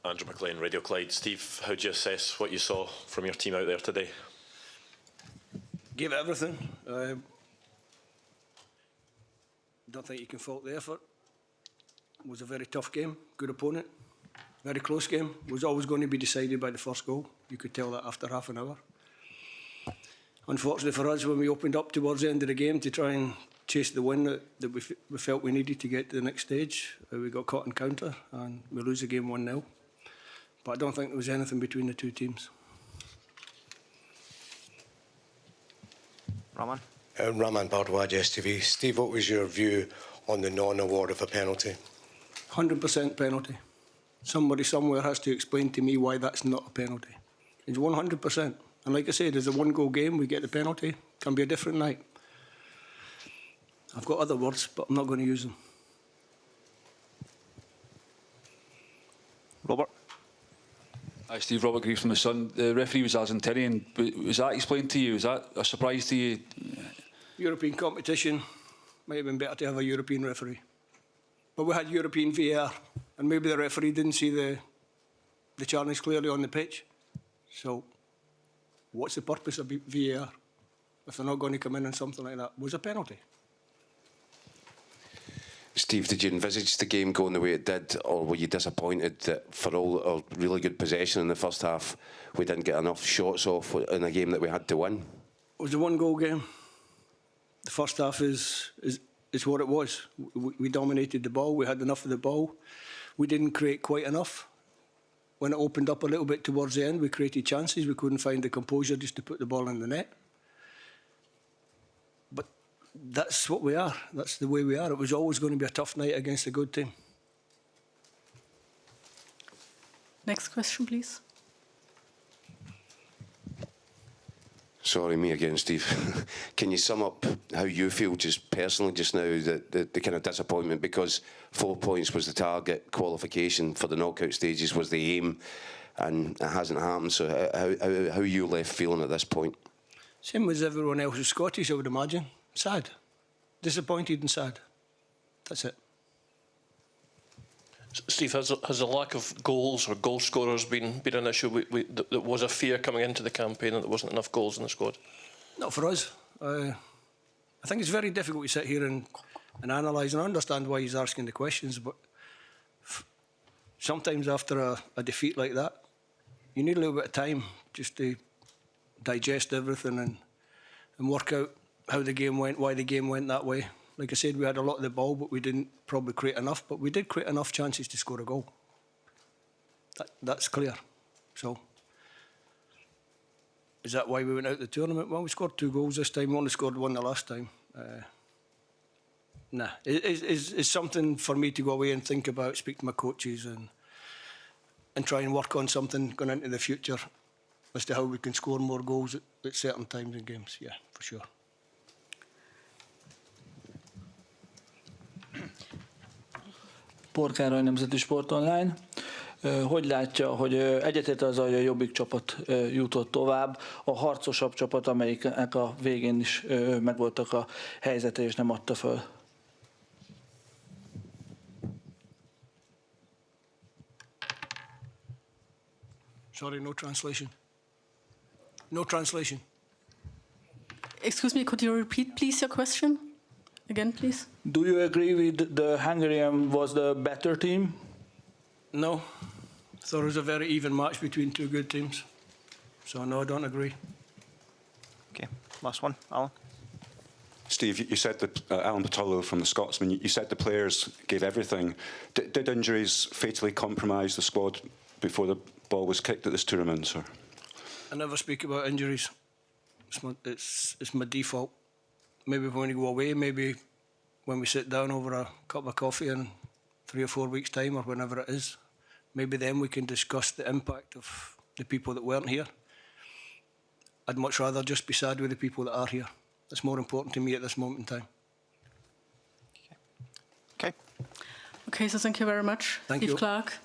Andrew McLean, Radio Clyde. Steve, how do you assess what you saw from your team out there today? Gave it everything. Don't think you can fault the effort. It was a very tough game, good opponent, very close game. It was always going to be decided by the first goal. You could tell that after half an hour. Unfortunately for us, when we opened up towards the end of the game to try and chase the win that we felt we needed to get to the next stage, we got caught in counter and we lose the game 1-0. But I don't think there was anything between the two teams. Raman? Raman Bardwaj, STV. Steve, what was your view on the non-award of a penalty? 100% penalty. Somebody somewhere has to explain to me why that's not a penalty. It's 100%. And like I said, there's a one-goal game, we get the penalty. Can be a different night. I've got other words, but I'm not going to use them. Robert? Hi Steve, Robert Greaves from The Sun. The referee was Argentinian. Was that explained to you? Was that a surprise to you? European competition, might have been better to have a European referee. But we had European VAR, and maybe the referee didn't see the challenge clearly on the pitch. So what's the purpose of VAR if they're not going to come in on something like that? It was a penalty. Steve, did you envisage the game going the way it did, or were you disappointed that for all our really good possession in the first half, we didn't get enough shots off in a game that we had to win? It was a one-goal game. The first half is what it was. We dominated the ball. We had enough of the ball. We didn't create quite enough. When it opened up a little bit towards the end, we created chances. We couldn't find the composure just to put the ball in the net. But that's what we are. That's the way we are. It was always going to be a tough night against a good team. Next question, please. Sorry, me again, Steve. Can you sum up how you feel just personally just now, the kind of disappointment, because 4 points was the target, qualification for the knockout stages was the aim, and it hasn't happened. So how are you left feeling at this point? Same as everyone else who's Scottish, I would imagine. Sad. Disappointed and sad. That's it. Steve, has the lack of goals or goal scorers been an issue? There was a fear coming into the campaign that there wasn't enough goals in the squad? Not for us. I think it's very difficult to sit here and analyse, and I understand why he's asking the questions, but sometimes after a defeat like that, you need a little bit of time just to digest everything and work out how the game went, why the game went that way. Like I said, we had a lot of the ball, but we didn't probably create enough. But we did create enough chances to score a goal. That's clear. So, is that why we went out the tournament? Well, we scored 2 goals this time. We only scored 1 the last time. Nah, it's something for me to go away and think about, speak to my coaches and try and work on something going into the future as to how we can score more goals at certain times in games. Yeah, for sure. Porkároly, Nemzeti Sport Online. Hogy látja, hogy egyetért azzal, hogy a jobbik csapat jutott tovább, a harcosabb csapat, amelyiknek a végén is megvoltak a helyzete és nem adta föl? Sorry, no translation. No translation. Excuse me, could you repeat, please, your question? Again, please. Do you agree with the Hungarian was the better team? No. I thought it was a very even match between 2 good teams. So, no, I don't agree. Okay, last one, Alan. Steve, you said that Alan Patullo from the Scotsman, you said the players gave everything. Did injuries fatally compromise the squad before the ball was kicked at this tournament, sir? I never speak about injuries. It's my default. Maybe when we go away, maybe when we sit down over a cup of coffee in 3 or 4 weeks' time or whenever it is, maybe then we can discuss the impact of the people that weren't here. I'd much rather just be sad with the people that are here. That's more important to me at this moment in time. Okay. Okay, so thank you very much, Steve Clarke.